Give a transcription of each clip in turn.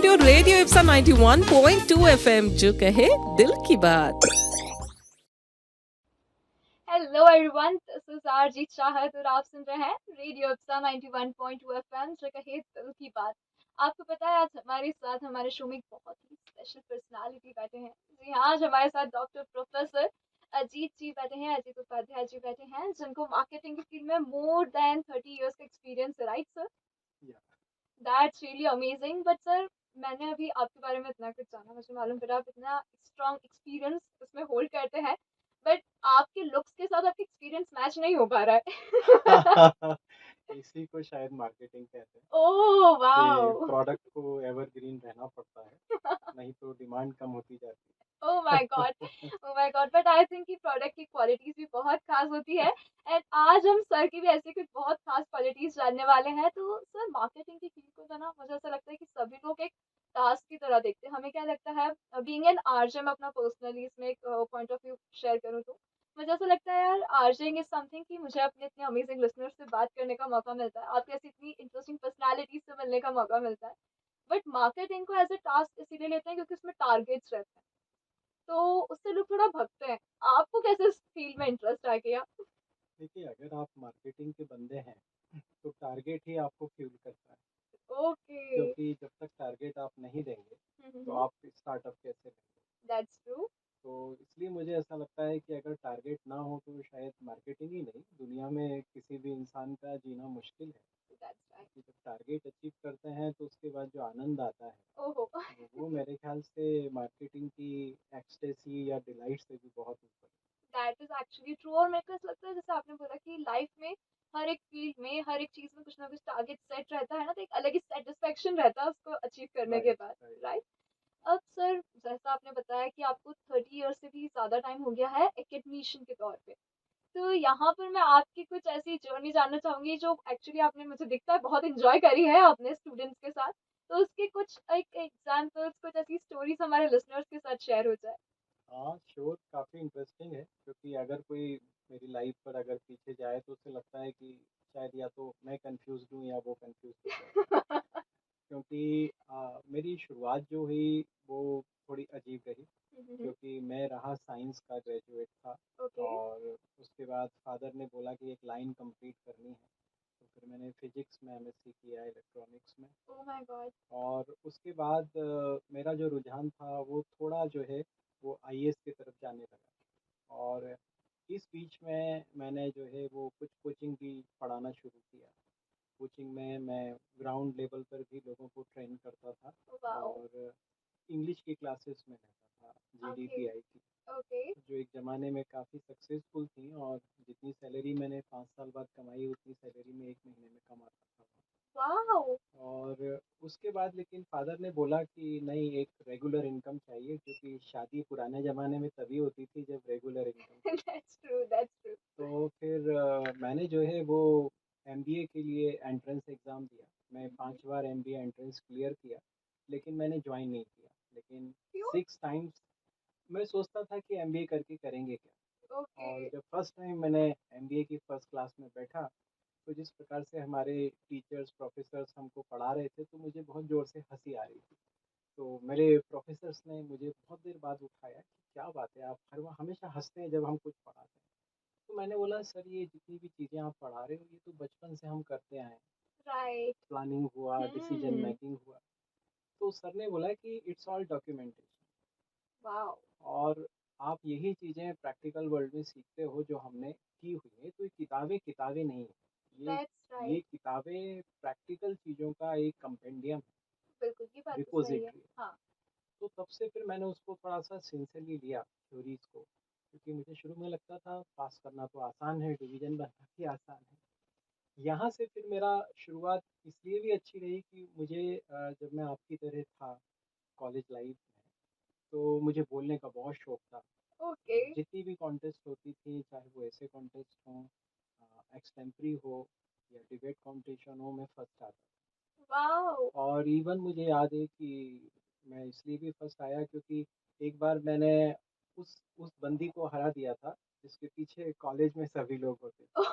Your radio Ipsa 91.2 FM, जो कहे दिल की बात। Hello everyone, this is Arijit चाहत और आप सुन रहे हैं रेडियो इप्सा 91.2 एफएम, जो कहे दिल की बात। आपको पता है, आज हमारे साथ हमारे शो में एक बहुत ही स्पेशल पर्सनालिटी बैठे हैं। जी हाँ, आज हमारे साथ डॉक्टर प्रोफेसर अजीत जी बैठे हैं, अजीत उपाध्याय जी बैठे हैं, जिनको मार्केटिंग की फील्ड में मोर देन 30 इयर्स का एक्सपीरियंस है। Right sir? Yeah that's really amazing. But sir, मैंने अभी आपके बारे में इतना कुछ जाना, मुझे मालूम पड़ा आप इतना स्ट्रॉन्ग एक्सपीरियंस उसमें होल्ड करते हैं, बट आपके लुक्स के साथ आपका एक्सपीरियंस मैच नहीं हो पा रहा है। इसी को शायद मार्केटिंग कहते हैं ओह कि वाओ! प्रोडक्ट को एवरग्रीन रहना पड़ता है, नहीं तो डिमांड कम होती जाती ओह माय गॉड! है। Oh my god! But I think कि प्रोडक्ट की क्वालिटीज़ भी बहुत ख़ास होती है, एंड आज हम सर की भी ऐसी कुछ बहुत ख़ास क्वालिटीज़ जानने वाले हैं। तो सर, मार्केटिंग की फील्ड को तो ना, मुझे ऐसा लगता है कि सभी लोग एक टास्क की तरह देखते हैं। हमें क्या लगता है, बीइंग एन आरजे, मैं अपना पर्सनली इसमें एक पॉइंट ऑफ व्यू शेयर करूँ तो मुझे ऐसा लगता है यार, आरजेइंग इज़ समथिंग कि मुझे अपने इतने अमेजिंग लिसनर्स से बात करने का मौका मिलता है। आपकी ऐसी इतनी इंटरेस्टिंग पर्सनैलिटीज़ से मिलने का मौका मिलता है। बट मार्केटिंग को एज़ अ टास्क इसीलिए लेते हैं क्योंकि उसमें टारगेट्स रहते हैं। तो उससे लोग थोड़ा भगते हैं। आपको कैसे इस फील्ड में इंटरेस्ट आ गया? देखिए, अगर आप मार्केटिंग के बंदे हैं तो टारगेट ही आपको फ्यूल करता है, ओके। क्योंकि जब तक टारगेट आप नहीं देंगे तो हुँ। आप स्टार्टअप कैसे लेंगे। That's true. तो इसलिए मुझे ऐसा लगता है कि अगर टारगेट ना हो तो शायद मार्केटिंग ही नहीं, दुनिया में किसी भी इंसान का जीना मुश्किल है। That's right. कि जब टारगेट अचीव करते हैं तो उसके बाद जो आनंद आता है ओहो! वो मेरे ख्याल से मार्केटिंग की एक्सटेसी या डिलाइट से भी बहुत ऊपर दैट इज़ एक्चुअली ट्रू। और मेरे को ऐसा लगता है, जैसे आपने बोला कि लाइफ में हर एक फील्ड में, हर एक चीज़ में कुछ ना कुछ टारगेट सेट रहता है ना, तो एक अलग ही सैटिस्फैक्शन रहता है उसको अचीव है। करने के राइट, बाद, राइट। राइट? अब सर, जैसा आपने बताया कि आपको 30 ईयर्स से भी ज़्यादा टाइम हो गया है एकेडमीशियन के तौर पे। तो यहाँ पर मैं आपकी कुछ ऐसी जर्नी जानना चाहूँगी जो एक्चुअली आपने, मुझे दिखता है, बहुत एन्जॉय करी है अपने स्टूडेंट्स के साथ। तो उसके कुछ एक एग्ज़ाम्पल्स, कुछ ऐसी स्टोरीज़ हमारे लिसनर्स के साथ शेयर हो जाए। हाँ, शोर काफ़ी इंटरेस्टिंग है, क्योंकि अगर कोई मेरी लाइफ पर अगर पीछे जाए तो उसे लगता है कि शायद या तो मैं कंफ्यूज हूँ या वो कंफ्यूज हो जाएगा। क्योंकि मेरी शुरुआत जो हुई वो थोड़ी अजीब रही, क्योंकि मैं रहा साइंस का ग्रेजुएट था। ओके। और उसके बाद फादर ने बोला कि एक लाइन कंप्लीट करनी है, तो फिर मैंने फिजिक्स में एमएससी किया, इलेक्ट्रॉनिक्स में। ओह माय गॉड! और उसके बाद मेरा जो रुझान था वो थोड़ा जो है वो आईएएस की तरफ जाने लगा। और इस बीच में मैंने जो है वो कुछ कोचिंग भी पढ़ाना शुरू किया। कोचिंग में मैं ग्राउंड लेवल पर भी लोगों को ट्रेन करता था, वाओ! और इंग्लिश की क्लासेस में रहता था, ओके, जीडीपीआई की, ओके। जो एक ज़माने में काफ़ी सक्सेसफुल थी, और जितनी सैलरी मैंने 5 साल बाद कमाई उतनी सैलरी में 1 महीने में कमाता था। वाओ! और उसके बाद लेकिन फादर ने बोला कि नहीं, एक रेगुलर इनकम चाहिए, क्योंकि शादी पुराने ज़माने में तभी होती थी जब रेगुलर इनकम थी। That's true, that's true. तो फिर मैंने जो है वो एमबीए के लिए एंट्रेंस एग्ज़ाम दिया। मैं 5 बार एमबीए एंट्रेंस क्लियर किया, लेकिन मैंने ज्वाइन नहीं किया। लेकिन क्यों? 6 टाइम्स मैं सोचता था कि एमबीए करके करेंगे क्या। ओके। और जब फर्स्ट टाइम मैंने एमबीए की फर्स्ट क्लास में बैठा, तो जिस प्रकार से हमारे टीचर्स प्रोफेसर्स हमको पढ़ा रहे थे तो मुझे बहुत ज़ोर से हंसी आ रही थी। तो मेरे प्रोफेसर्स ने मुझे बहुत देर बाद उठाया कि क्या बात है, आप हर हमेशा हंसते हैं जब हम कुछ पढ़ाते हैं। तो मैंने बोला, सर ये जितनी भी चीज़ें आप पढ़ा रहे हो ये तो बचपन से हम करते आए हैं। राइट। प्लानिंग हुआ, डिसीजन हुँ। मेकिंग हुआ। तो सर ने बोला कि इट्स ऑल डॉक्यूमेंटेशन, वाओ! और आप यही चीज़ें प्रैक्टिकल वर्ल्ड में सीखते हो जो हमने की हुई है। तो ये किताबें किताबें नहीं है, दैट्स ये राइट। किताबें प्रैक्टिकल चीज़ों का एक कंपेंडियम है, बिल्कुल, ये बात तो सही है। रिपोजिटरी है। हाँ। तो तब से फिर मैंने उसको थोड़ा सा सिंसियरली लिया, थ्योरीज को, क्योंकि मुझे शुरू में लगता था पास करना तो आसान है, डिवीजन बनाना भी आसान है। यहाँ से फिर मेरा शुरुआत इसलिए भी अच्छी रही कि मुझे जब मैं आपकी तरह था कॉलेज लाइफ में, तो मुझे बोलने का बहुत शौक था। ओके। जितनी भी कॉन्टेस्ट होती थी, चाहे वो ऐसे कॉन्टेस्ट हों, एक्सटेम्परी हो या डिबेट कंपटीशन हो, मैं फर्स्ट आता वाओ! था। और इवन मुझे याद है कि मैं इसलिए भी फर्स्ट आया क्योंकि एक बार मैंने उस बंदी को हरा दिया था जिसके पीछे कॉलेज में सभी लोग होते थे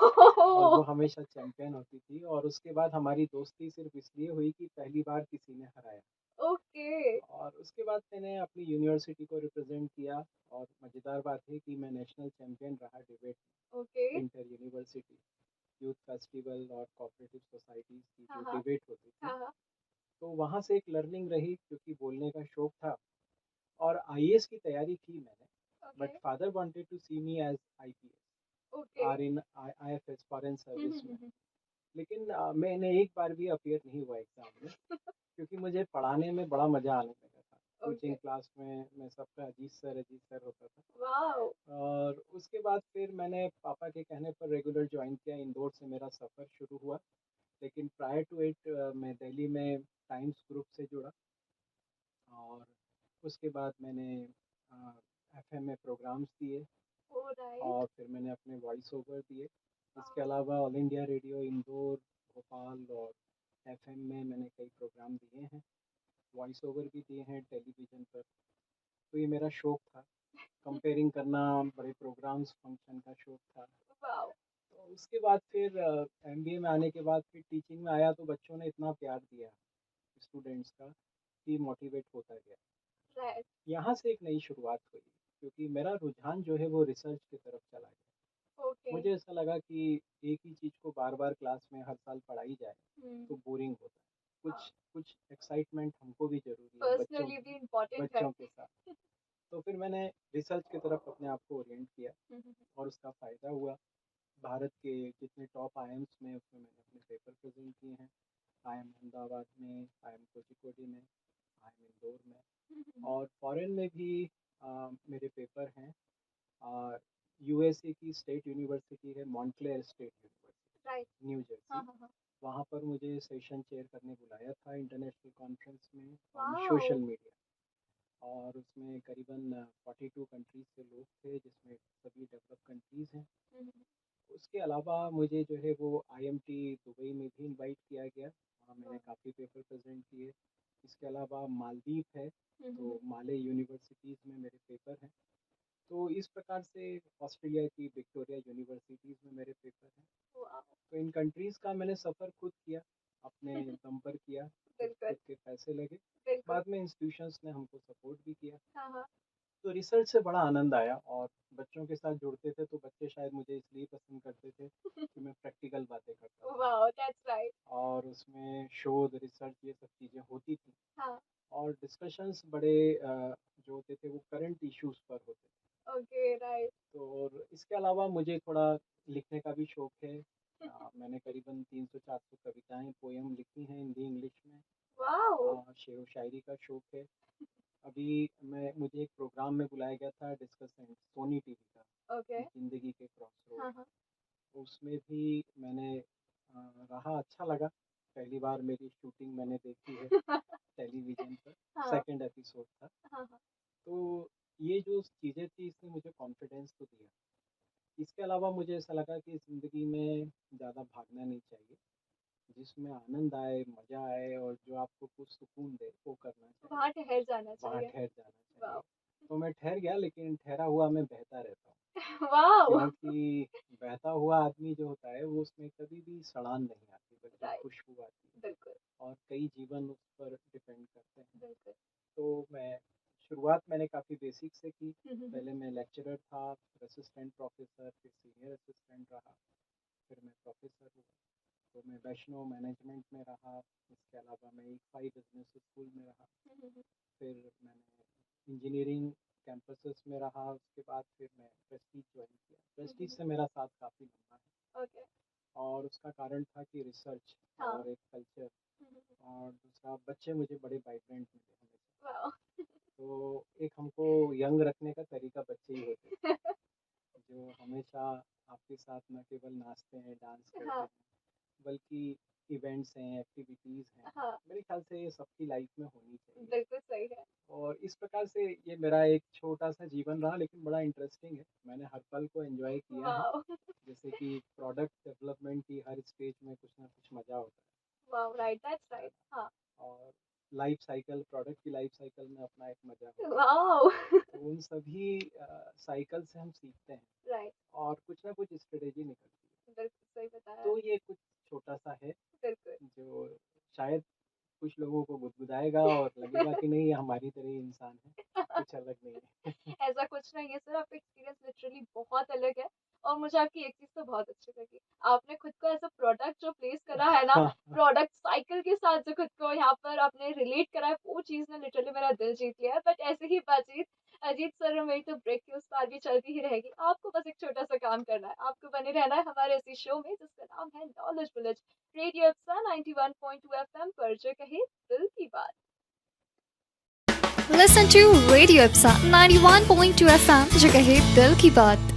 और वो ओह! हमेशा चैंपियन होती थी और उसके बाद हमारी दोस्ती सिर्फ इसलिए हुई कि पहली बार किसी ने हराया। ओके, और उसके बाद मैंने अपनी यूनिवर्सिटी को रिप्रेजेंट किया और मज़ेदार बात है कि मैं नेशनल चैंपियन रहा डिबेट ओके। में, इंटर यूनिवर्सिटी यूथ फेस्टिवल और कोऑपरेटिव सोसाइटीज़ की हाँ, जो हाँ। डिबेट होती थी। हाँ, हाँ। तो वहाँ से एक लर्निंग रही क्योंकि बोलने का शौक था और आईएएस की तैयारी की मैंने, okay, but father wanted to see me as IPS okay. और इन IFS foreign hmm, hmm, service में। हुँ, हुँ। लेकिन मैंने एक बार भी अपीयर नहीं हुआ एग्ज़ाम में क्योंकि मुझे पढ़ाने में बड़ा मज़ा आने लगा था। ओके, कोचिंग क्लास में मैं सबका अजीत सर होता था। वॉव! और उसके बाद फिर मैंने पापा के कहने पर रेगुलर जॉइन किया, इंदौर से मेरा सफ़र शुरू हुआ। लेकिन प्रायर टू इट मैं दिल्ली में टाइम्स ग्रुप से जुड़ा और उसके बाद मैंने एफएम में प्रोग्राम्स दिए ओह राइट, और फिर मैंने अपने वॉइस ओवर दिए। इसके वाओ! अलावा all India radio Indore, Bhopal और एफएम में मैंने कई प्रोग्राम दिए हैं, वॉइस ओवर भी दिए हैं टेलीविज़न पर। तो ये मेरा शौक था, कंपेयरिंग करना, बड़े प्रोग्राम्स, फंक्शन का शौक था। वाओ! तो उसके बाद फिर एमबीए में आने के बाद फिर टीचिंग में आया तो बच्चों ने इतना प्यार दिया स्टूडेंट्स का कि मोटिवेट होता गया। राइट, यहाँ से एक नई शुरुआत हुई क्योंकि मेरा रुझान जो है वो रिसर्च की तरफ चला गया। ओके। मुझे ऐसा लगा कि एक ही चीज़ को बार-बार क्लास में हर साल पढ़ाई जाए हुँ, तो बोरिंग होता है। हाँ, कुछ कुछ एक्साइटमेंट हमको भी ज़रूरी है पर्सनली भी इम्पोर्टेंट है। बच्चों के साथ। तो फिर मैंने रिसर्च की तरफ अपने आप को ओरिएंट किया हुँ, हुँ, हुँ। और उसका फ़ायदा हुआ। भारत के जितने टॉप आईआईएम्स में उसमें मैंने अपने पेपर प्रेज़ेंट किए हैं। आईआईएम अहमदाबाद में, आईआईएम कोझिकोड में, आईआईएम इंदौर में हुँ, हुँ, हुँ। और फ़ॉरेन में भी मेरे पेपर हैं। यूएसए की स्टेट यूनिवर्सिटी है मॉन्टक्लेयर स्टेट राइट, यूनिवर्सिटी, न्यू हाँ, जर्सी। हाँ, हाँ। वहाँ पर मुझे सेशन चेयर करने बुलाया था इंटरनेशनल कॉन्फ्रेंस में ऑन वाओ! सोशल मीडिया और उसमें करीबन 42 कंट्रीज से लोग थे जिसमें सभी डेवलप कंट्रीज़ हैं। हुँ, हुँ, हुँ। उसके अलावा मुझे जो है वो आईएमटी दुबई में भी इनवाइट किया गया, वहाँ मैंने वाह! काफ़ी पेपर प्रेजेंट किए। इसके अलावा मालदीव है, हुँ, हुँ, तो हुँ। माले यूनिवर्सिटीज़ में मेरे पेपर हैं। तो इस प्रकार से ऑस्ट्रेलिया की विक्टोरिया यूनिवर्सिटीज़ में मेरे पेपर हैं। वाओ! तो इन कंट्रीज़ का मैंने सफ़र खुद किया, अपने दम पर किया, खुद बिल्कुल, खुद के पैसे लगे। बिल्कुल। बाद में इंस्टीट्यूशंस ने हमको सपोर्ट भी किया। हाँ, हाँ। तो रिसर्च से बड़ा आनंद आया और बच्चों के साथ जुड़ते थे तो बच्चे शायद मुझे इसलिए पसंद करते थे कि मैं प्रैक्टिकल बातें करता था वाओ! That's right. और उसमें शोध रिसर्च ये सब चीज़ें होती थी हाँ, और डिस्कशंस बड़े जो होते थे वो करंट इश्यूज पर होते थे। Okay, right. तो और इसके अलावा मुझे थोड़ा लिखने का भी शौक है। मैंने करीबन 300-400 कविताएं पोयम लिखी हैं हिंदी इंग्लिश में। वाओ! शेर व शायरी का शौक है। अभी मुझे एक प्रोग्राम में बुलाया गया था डिस्कसेंट सोनी टीवी का, ओके। ज़िंदगी के क्रॉसरोड। हाँ, हाँ। उसमें भी मैंने रहा, अच्छा लगा। पहली बार मेरी शूटिंग मैंने देखी है टेलीविज़न पर, हाँ, सेकंड एपिसोड था। हाँ, हाँ। तो ये जो चीज़ें थी इसने मुझे कॉन्फिडेंस तो दिया। इसके अलावा मुझे ऐसा लगा कि ज़िंदगी में ज़्यादा भागना नहीं चाहिए। जिसमें आनंद आए, मज़ा आए और जो आपको कुछ सुकून दे वो करना चाहिए, वहाँ ठहर जाना वहाँ चाहिए। ठहर जाना चाहिए। वाओ! तो मैं ठहर गया लेकिन ठहरा हुआ मैं बहता रहता हूँ। वाओ! क्योंकि बहता हुआ आदमी जो होता है वो उसमें कभी भी सड़ान नहीं आती बल्कि राइट, खुशबू आती है बिल्कुल, और कई जीवन उस पर डिपेंड करते हैं। बिल्कुल। तो मैं शुरुआत मैंने काफ़ी बेसिक से की। हुँ, हुँ, हुँ। पहले मैं लेक्चरर था, फिर असिस्टेंट प्रोफेसर, फिर सीनियर असिस्टेंट रहा, फिर मैं प्रोफेसर हुआ। तो मैं वैष्णव मैनेजमेंट में रहा, इसके अलावा मैं एक 5 बिजनेस स्कूल में रहा। हुँ, हुँ, हुँ। फिर मैंने इंजीनियरिंग कैंपसेस में रहा, उसके बाद फिर मैं प्रेस्टीज ज्वाइन किया। हुँ, हुँ, प्रेस्टीज हुँ। से मेरा साथ काफ़ी लंबा है ओके, और उसका कारण था कि रिसर्च हाँ। और एक कल्चर हुँ, हुँ, हुँ। और दूसरा बच्चे मुझे बड़े वाइब्रेंट मिले हमेशा। वाओ! तो एक हमको यंग रखने का तरीका बच्चे ही होते हैं, जो हमेशा आपके साथ न केवल नाचते हैं, डांस करते हाँ, हैं, बल्कि इवेंट्स हैं, एक्टिविटीज़ हैं, हाँ, मेरे ख्याल से ये सबकी लाइफ में होनी चाहिए। बिल्कुल सही है। और इस प्रकार से ये मेरा एक छोटा-सा जीवन रहा लेकिन बड़ा इंटरेस्टिंग है। मैंने हर पल को एन्जॉय किया है। वाओ! जैसे कि प्रोडक्ट डेवलपमेंट की हर स्टेज में कुछ ना कुछ मज़ा होता वाओ! राइट, दैट्स है राइट। ना? हाँ। और लाइफ साइकिल प्रोडक्ट की लाइफ साइकिल में अपना एक मज़ा होता है। वाओ! तो उन सभी साइकिल से हम सीखते हैं। राइट, और कुछ ना कुछ स्ट्रेटेजी निकलती है। बिल्कुल सही बताया। तो ये कुछ छोटा-सा है बिल्कुल। जो शायद कुछ लोगों को गुदगुदाएगा और लगेगा कि नहीं ये हमारी तरह ही इंसान है, कुछ अलग नहीं है। ऐसा कुछ नहीं है सर, आपका एक्सपीरियंस लिटरली बहुत अलग है और मुझे आपकी एक चीज़ तो बहुत अच्छी लगी। आपने खुद को एज़ अ प्रोडक्ट जो प्लेस करा है ना, हाँ, प्रोडक्ट साइकिल के साथ जो खुद को यहाँ पर आपने रिलेट करा है, वो चीज़ ने लिटरली मेरा दिल जीत लिया है। बट ऐसे ही बातचीत अजीत सर और मेरी तो ब्रेक के उस पार भी चलती ही रहेगी। आपको बस एक छोटा-सा काम करना है, आपको बने रहना है हमारे इसी शो में जिसका नाम है नॉलेज विलेज, रेडियो अप्सरा 91.2 एफएम पर जो कहे दिल की बात। Listen to Radio Ipsa 91.2 FM, जो कहे दिल की बात।